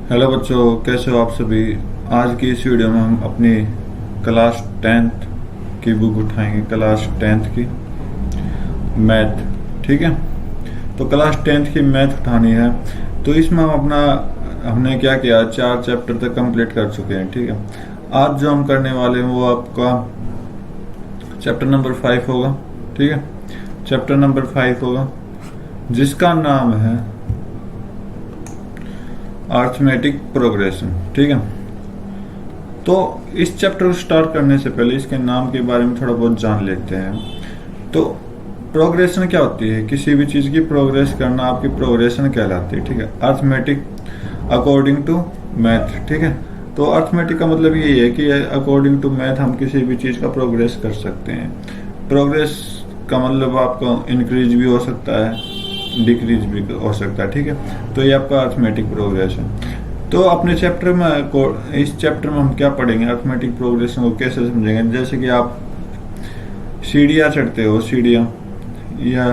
Hello बच्चों, कैसे हो आप सभी। आज की इस वीडियो में हम अपनी क्लास 10th की बुक उठाएंगे, क्लास 10th की मैथ। ठीक है, तो क्लास 10th की मैथ उठानी है। तो इसमें हमने क्या किया, 4 चैप्टर तक कंप्लीट कर चुके हैं। ठीक है, आज जो हम करने वाले हैं वो आपका चैप्टर नंबर 5 होगा। ठीक है, चैप्टर नंबर 5 होगा जिसका नाम है अर्थमेटिक प्रोग्रेशन। ठीक है, तो इस चैप्टर को स्टार्ट करने से पहले इसके नाम के बारे में थोड़ा बहुत जान लेते हैं। तो प्रोग्रेशन क्या होती है? किसी भी चीज की प्रोग्रेस करना आपकी प्रोग्रेशन कहलाती है। ठीक है, अर्थमेटिक अकॉर्डिंग टू मैथ। ठीक है, तो अर्थमेटिक का मतलब यही है कि अकॉर्डिंग टू मैथ हम किसी भी चीज का प्रोग्रेस कर सकते हैं। प्रोग्रेस का मतलब आपका इंक्रीज भी हो सकता है, डिक्रीज भी हो सकता है। ठीक है, तो ये आपका अर्थमेटिक प्रोग्रेशन। तो अपने चैप्टर में, इस चैप्टर में हम क्या पढ़ेंगे, अर्थमेटिक प्रोग्रेशन को कैसे समझेंगे। जैसे कि आप सीढ़ियाँ चढ़ते हो, सीढ़ियाँ या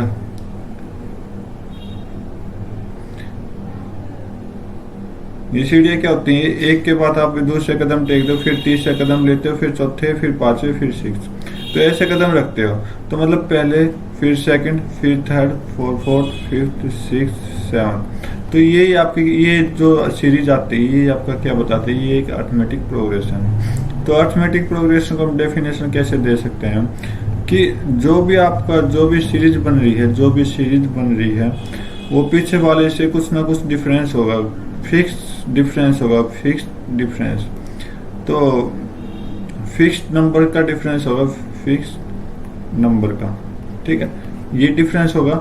ये सीढ़ियाँ क्या होती हैं, एक के बाद आप दूसरे कदम टेक दो, फिर तीसरे कदम लेते हो, फिर चौथे, फिर पांचवे, फिर सिक्स, तो ऐसे कदम रखते हो। तो मतलब पहले, फिर सेकंड, फिर third, fourth, fifth, six, seven. तो यही आपकी ये जो सीरीज आती है ये आपका क्या बताते हैं, ये एक अर्थमेटिक प्रोग्रेशन है। तो अर्थमेटिक प्रोग्रेशन को हम डेफिनेशन कैसे दे सकते हैं कि जो भी सीरीज बन रही है वो पीछे वाले से कुछ ना कुछ डिफरेंस होगा, फिक्स डिफरेंस होगा, फिक्स डिफरेंस। तो फिक्स नंबर का डिफरेंस होगा, फिक्स नंबर का। ठीक है, ये डिफरेंस होगा।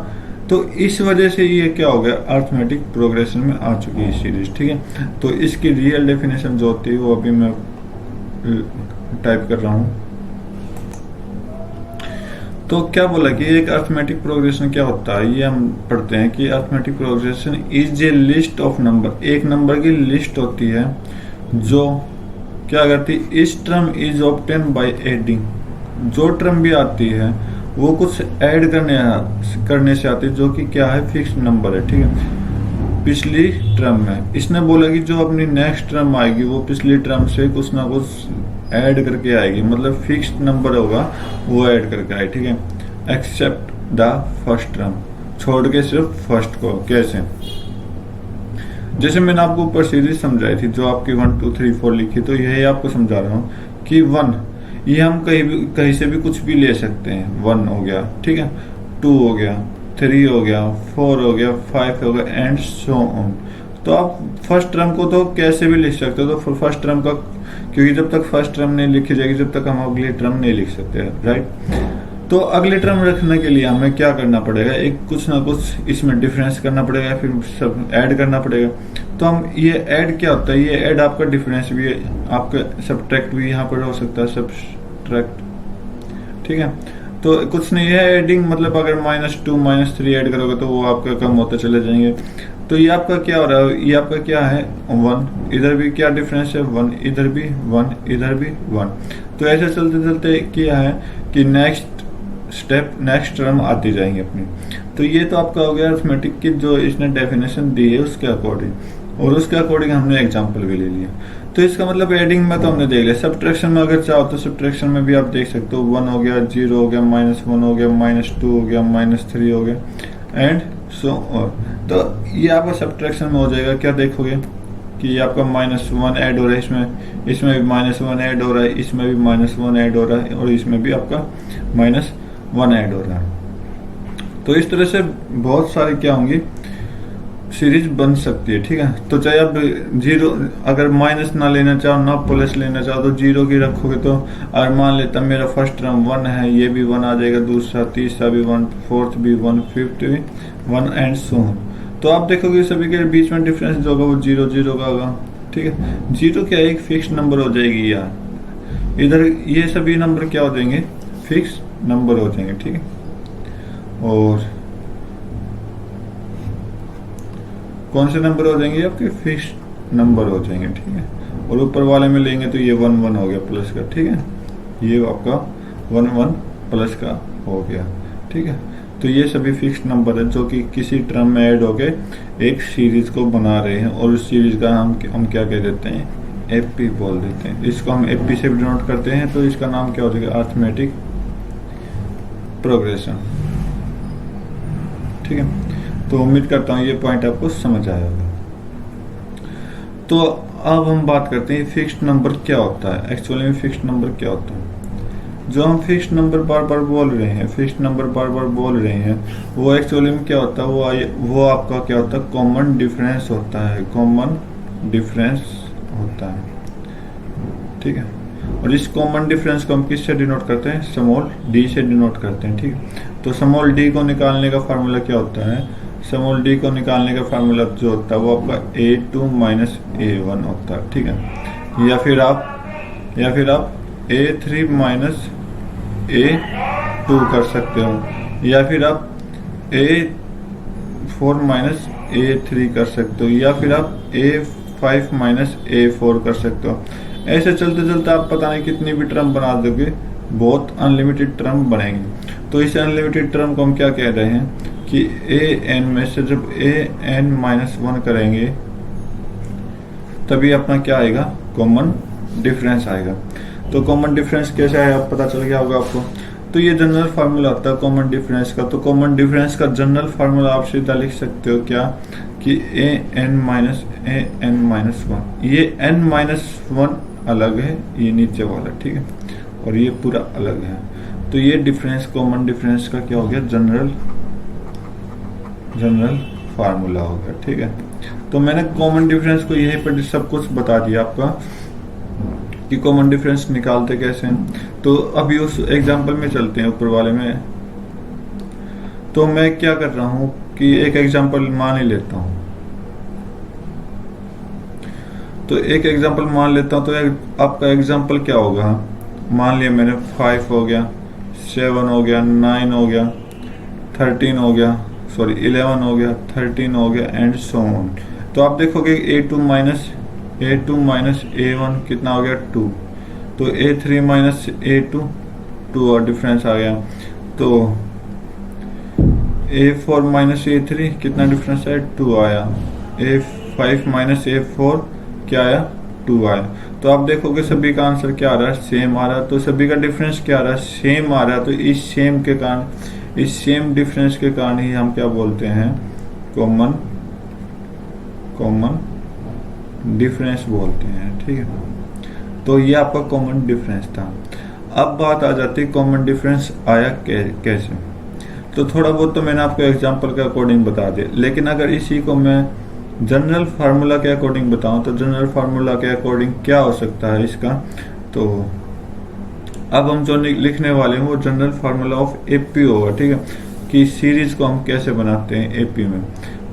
तो इस वजह से ये क्या हो गया, अर्थमेटिक प्रोग्रेशन में आ चुकी है सीरीज। ठीक है, तो इसकी रियल डेफिनेशन जो होती है वो अभी मैं टाइप कर रहा हूं। तो क्या बोला कि एक अर्थमेटिक प्रोग्रेशन क्या होता है, ये हम पढ़ते हैं कि arithmetic progression is a list of number. एक नंबर की लिस्ट होती है जो क्या करती है, इस term is obtain by adding. जो टर्म भी आती है वो कुछ ऐड करने से आती है, जो कि क्या है, फिक्स नंबर है। ठीक है, पिछली टर्म में इसने बोला कि जो अपनी नेक्स्ट टर्म आएगी वो पिछली टर्म से कुछ ना कुछ ऐड करके आएगी, मतलब फिक्स नंबर होगा वो ऐड करके आए। ठीक है, एक्सेप्ट द फर्स्ट टर्म, छोड़ के सिर्फ फर्स्ट को। कैसे? जैसे मैंने आपको ऊपर सीरीज समझाई थी, जो आपकी 1 2 3 4 लिखी, तो यही आपको समझा रहा हूँ कि 1 ये हम कहीं से भी कुछ भी ले सकते हैं। 1 हो गया, ठीक है, 2 हो गया, 3 हो गया, 4 हो गया, 5 हो गया, एंड सो ऑन। तो आप फर्स्ट टर्म को तो कैसे भी लिख सकते हो। तो फर्स्ट टर्म का, क्योंकि जब तक फर्स्ट टर्म नहीं लिखी जाएगी जब तक हम अगली टर्म नहीं लिख सकते, राइट। तो अगली टर्म रखने के लिए हमें क्या करना पड़ेगा, एक कुछ ना कुछ इसमें डिफरेंस करना पड़ेगा, फिर सब ऐड करना पड़ेगा। तो हम ये ऐड क्या होता है, ये ऐड आपका डिफरेंस भी है, आपका सब्ट्रैक्ट भी यहाँ पर हो सकता है, सब्ट्रैक्ट। ठीक है, तो कुछ नहीं है एडिंग, मतलब अगर -2 -3 ऐड करोगे तो वो आपका कम होते चले जाएंगे। तो ये आपका क्या हो रहा है, ये आपका क्या है, 1, इधर भी क्या डिफरेंस है, 1, इधर भी 1, इधर भी 1। तो ऐसे चलते चलते क्या है कि नेक्स्ट स्टेप, नेक्स्ट टर्म आती जाएंगे अपनी। तो ये तो आपका हो गया अर्थमेटिक की जो इसने डेफिनेशन दी है उसके अकॉर्डिंग, और उसके अकॉर्डिंग हमने एग्जांपल भी ले लिया। तो इसका मतलब एडिंग में तो हमने देख लिया। सब्ट्रैक्शन में अगर चाहो तो सब्ट्रैक्शन में भी आप देख सकते हो, 1 हो गया, 0 हो गया, -1 हो गया, -2 हो गया, -3 हो गया, एंड सो ऑन। तो ये आपका सब्ट्रैक्शन में हो जाएगा। क्या देखोगे कि ये आपका -1 ऐड हो रहा है, इसमें भी -1 ऐड हो रहा है, इसमें भी -1 ऐड हो रहा है, और इसमें भी आपका -1 ऐड हो रहा है। तो इस तरह से बहुत सारी क्या होंगी, सीरीज बन सकती है। ठीक है, तो चाहे आप 0, अगर माइनस ना लेना चाहो ना प्लस लेना चाहो तो 0 की रखोगे। तो अगर मान लेता मेरा फर्स्ट टर्म 1 है, ये भी 1 आ जाएगा, दूसरा तीसरा भी 1, फोर्थ भी 1, फिफ्थ भी 1, एंड सो ऑन। तो आप देखोगे सभी के बीच में डिफरेंस जो होगा वो 0 0 का होगा। ठीक है, 0 क्या एक फिक्स नंबर हो जाएगी यार, इधर ये सभी नंबर क्या हो जाएंगे, फिक्स नंबर हो जाएंगे। ठीक है, और कौन से नंबर हो जाएंगे, आपके फिक्स नंबर हो जाएंगे। ठीक है, और ऊपर वाले में लेंगे तो ये 1 1 हो गया प्लस का। ठीक है, ये आपका 1 1 प्लस का हो गया। ठीक है, तो ये सभी फिक्स्ड नंबर है जो कि किसी टर्म में ऐड होके एक सीरीज को बना रहे हैं, और उस सीरीज का हम क्या कह देते हैं, एपी बोल देते हैं। इसको हम एपी से डिनोट करते हैं, तो इसका नाम क्या हो जाएगा, अरिथमेटिक प्रोग्रेशन। ठीक है, तो उम्मीद करता हूँ ये पॉइंट आपको समझ आया होगा। तो अब हम बात करते हैं फिक्स्ड नंबर क्या होता है। एक्चुअली में फिक्स्ड नंबर क्या होता है, जो हम फिक्स्ड नंबर बार बार बोल रहे हैं, फिक्स्ड नंबर बार बार बोल रहे हैं, वो एक्चुअली में क्या होता है, वो आपका क्या होता है, कॉमन डिफरेंस होता है, कॉमन डिफरेंस होता है। ठीक है, और इस कॉमन डिफरेंस को हम किससे डिनोट करते हैं, स्मॉल डी से डिनोट करते हैं। ठीक है, तो स्मॉल डी को निकालने का फार्मूला क्या होता है, स्मॉल डी को निकालने का फार्मूला जो होता है वो आपका A2 माइनस A1 होता है। ठीक है, या फिर आप A3 माइनस A2 कर सकते हो, या फिर आप A4 माइनस A3 कर सकते हो, या फिर आप A5 माइनस A4 कर सकते हो। ऐसे चलते चलते आप पता नहीं कितनी भी टर्म बना दोगे, बहुत अनलिमिटेड टर्म बनेंगे। तो इस अनलिमिटेड टर्म को हम क्या कह रहे हैं कि an में से जब an माइनस 1 करेंगे तभी अपना क्या आएगा, कॉमन डिफरेंस आएगा। तो कॉमन डिफरेंस कैसे आया पता चल गया होगा आपको। तो ये जनरल फार्मूला होता है कॉमन डिफरेंस का। तो कॉमन डिफरेंस का जनरल फार्मूला आप सीधा लिख सकते हो क्या, कि an माइनस 1। ये n माइनस 1 अलग है, ये नीचे वाला, ठीक है, और ये पूरा अलग है। तो ये डिफरेंस कॉमन डिफरेंस का क्या हो गया, जनरल फार्मूला हो गया। ठीक है, तो मैंने कॉमन डिफरेंस को यहीं पर सब कुछ बता दिया आपका कि कॉमन डिफरेंस निकालते कैसे हैं। तो अभी उस एग्जांपल में चलते हैं, ऊपर वाले में। तो मैं क्या कर रहा हूं कि एक एग्जांपल मान ही लेता हूं। तो एक एग्जांपल मान लेता हूं, तो आपका एग्जांपल क्या होगा, मान लिया मैंने 5 हो गया, 7 हो गया, 9 हो गया, 13 हो गया, सॉरी 11 हो गया, 13 हो गया, एंड सो ऑन। तो आप देखोगे A2 माइनस A1 कितना हो गया, 2। तो A3 माइनस A2 2 और डिफरेंस आ गया। तो A4 माइनस A3 कितना डिफरेंस है, 2 आया। A5 माइनस A4 क्या आया, 2 आया। तो आप देखोगे सभी का आंसर क्या आ रहा है, सेम आ रहा है। तो सभी का डिफरेंस क्या आ रहा है, सेम आ रहा है। तो इस सेम के कारण, इस सेम डिफरेंस के कारण ही हम क्या बोलते हैं, कॉमन डिफरेंस बोलते हैं। ठीक है, तो ये आपका कॉमन डिफरेंस था। अब बात आ जाती है कॉमन डिफरेंस आया कैसे। तो थोड़ा बहुत तो मैंने आपको एग्जांपल के अकॉर्डिंग बता दिया, लेकिन अगर इसी को मैं जनरल फार्मूला के अकॉर्डिंग बताऊं, तो जनरल फार्मूला के अकॉर्डिंग क्या हो सकता है इसका। तो अब हम जो लिखने वाले हैं वो जनरल फार्मूला ऑफ एपी होगा। ठीक है, कि सीरीज को हम कैसे बनाते हैं एपी में।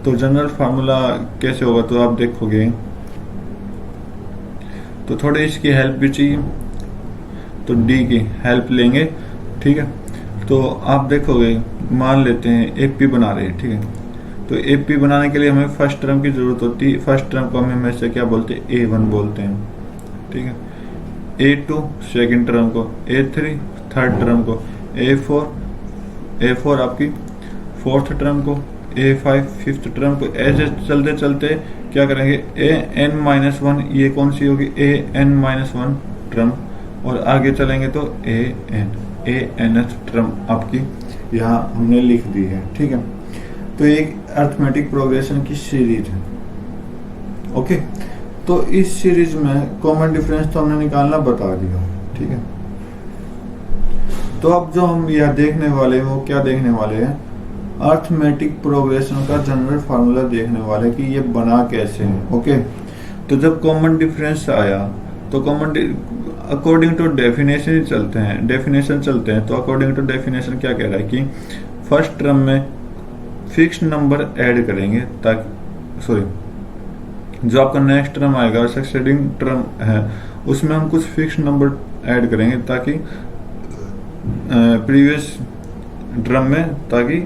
तो जनरल फार्मूला कैसे होगा, तो आप देखोगे तो थोड़े इसकी हेल्प भी चाहिए, तो डी की हेल्प लेंगे। ठीक है, तो आप देखोगे, मान लेते हैं एपी बना रहे हैं। ठीक है, तो एपी बनाने के लिए हमें फर्स्ट टर्म की जरूरत होती है। फर्स्ट टर्म को हम हमेशा क्या बोलते हैं, A1 बोलते हैं। ठीक है, A2 सेकंड टर्म को, A3 थर्ड टर्म को, A4 आपकी फोर्थ टर्म को, A5 फिफ्थ टर्म को। ऐसे चलते चलते क्या करेंगे, an माइनस 1 ये कौन सी होगी, an माइनस 1 टर्म, और आगे चलेंगे तो anth टर्म आपकी यहाँ हमने लिख दी है। ठीक है, तो एक अरिथमेटिक प्रोग्रेशन की सीरीज है। ओके, तो इस सीरीज में कॉमन डिफरेंस तो हमने निकालना बता दिया। ठीक है, तो अब जो हम यह देखने वाले हैं वो क्या देखने वाले हैं, अरिथमेटिक प्रोग्रेशन का जनरल फार्मूला देखने वाले कि ये बना कैसे है। ओके, तो जब कॉमन डिफरेंस आया तो अकॉर्डिंग टू डेफिनेशन चलते हैं। तो अकॉर्डिंग टू डेफिनेशन क्या कह रहा है कि फर्स्ट टर्म में फिक्स्ड नंबर ऐड करेंगे, ताकि सॉरी जो आपका नेक्स्ट टर्म आएगा सक्सेडिंग टर्म है उसमें हम कुछ फिक्स्ड नंबर ऐड करेंगे, ताकि प्रीवियस टर्म में, ताकि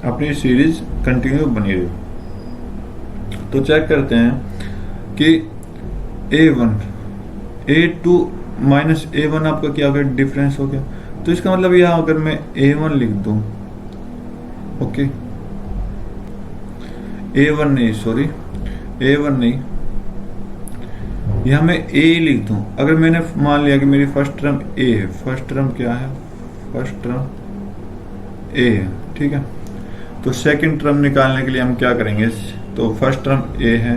अपनी सीरीज कंटिन्यू बनी रहे। तो चेक करते हैं कि A2 माइनस A1 आपका क्या हो गया, डिफरेंस हो गया। तो इसका मतलब यहाँ अगर मैं A1 लिख दूं, ओके, A1 नहीं, सॉरी A1 नहीं, यहां मैं ए लिख दूं। अगर मैंने मान लिया कि मेरी फर्स्ट टर्म ए है, फर्स्ट टर्म क्या है, फर्स्ट टर्म ए है, ठीक है। तो सेकंड टर्म निकालने के लिए हम क्या करेंगे, तो फर्स्ट टर्म ए है,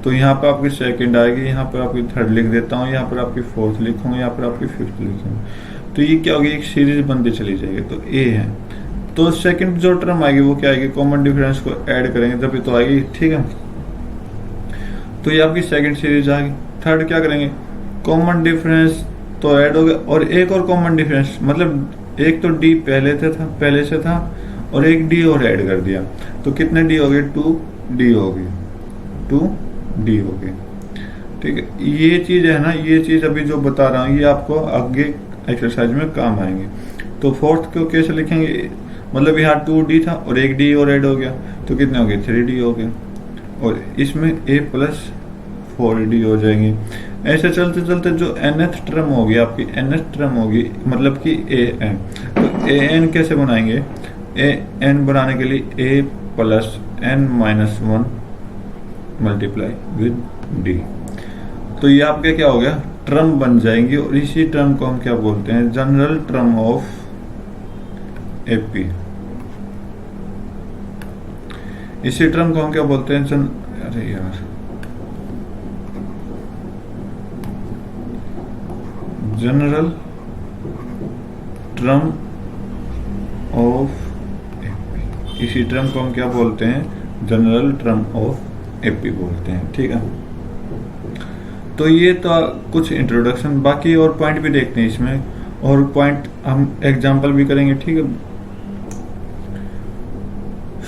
तो यहाँ पर आपकी सेकंड आएगी, यहाँ पर आपकी थर्ड लिख देता हूँ, यहाँ पर आपकी फोर्थ लिखूंगा, यहाँ पर आपकी फिफ्थ लिखूंगा। तो ये क्या होगी, एक सीरीज बनती चली जाएगी। तो ए है, तो सेकंड जो टर्म आएगी वो क्या आएगी, कॉमन डिफरेंस को ऐड करेंगे तभी तो आएगी, ठीक है। तो ये आपकी सेकंड सीरीज आ गई। थर्ड क्या करेंगे, कॉमन डिफरेंस तो ऐड हो गया, और एक और कॉमन डिफरेंस, मतलब एक तो डी पहले से था और एक डी और ऐड कर दिया, तो कितने डी हो गए, 2D हो गए, 2D हो गए, ठीक है। ये चीज है ना, ये चीज अभी जो बता रहा हूँ ये आपको आगे एक्सरसाइज में काम आएंगे। तो फोर्थ को कैसे लिखेंगे, मतलब यहाँ 2D था और एक डी और ऐड हो गया, तो कितने हो गए, 3D हो गए, और इसमें A+4D हो जाएंगे। ऐसे चलते चलते जो nth टर्म होगी आपकी, nth टर्म होगी मतलब कि an, तो an कैसे बनाएंगे, an बनाने के लिए A+n-1 मल्टीप्लाई विद d, तो ये आपके क्या हो गया, टर्म बन जाएंगी। और इसी टर्म को हम क्या बोलते हैं, जनरल टर्म ऑफ AP। इसी टर्म को हम क्या बोलते हैं, अरे यार, जनरल टर्म ऑफ AP। इसी टर्म को हम क्या बोलते हैं, जनरल टर्म ऑफ AP बोलते हैं, ठीक है। तो ये तो कुछ इंट्रोडक्शन, बाकी और पॉइंट भी देखते हैं इसमें, और पॉइंट हम एग्जांपल भी करेंगे, ठीक है।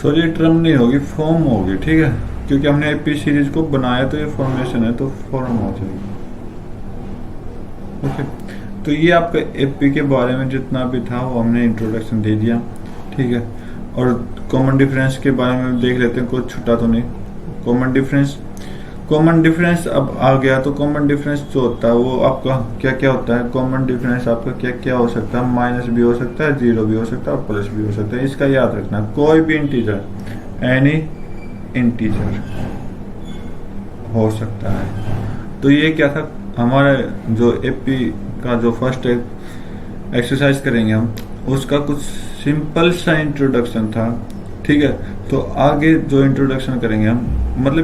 सॉरी टर्म नहीं होगी, फॉर्म होगी, ठीक है, क्योंकि हमने AP सीरीज को बनाया तो ये फॉर्मेशन है, तो फॉर्म हो जाएगी, ओके। तो ये आपका AP के बारे में जितना भी था वो हमने इंट्रोडक्शन दे दिया, ठीक है। और कॉमन डिफरेंस के बारे में देख लेते हैं, कुछ छुटा तो नहीं। कॉमन डिफरेंस अब आ गया, तो कॉमन डिफरेंस जो होता है वो आपका क्या क्या होता है, कॉमन डिफरेंस आपका क्या क्या हो सकता है, माइनस भी हो सकता है, जीरो भी हो सकता है और प्लस भी हो सकता है। इसका याद रखना, कोई भी इंटीजर, एनी इंटीजर हो सकता है। तो ये क्या था हमारा जो AP का जो फर्स्ट एक्सरसाइज करेंगे हम, उसका कुछ सिंपल सा इंट्रोडक्शन था, ठीक है। तो आगे जो इंट्रोडक्शन करेंगे हम, मतलब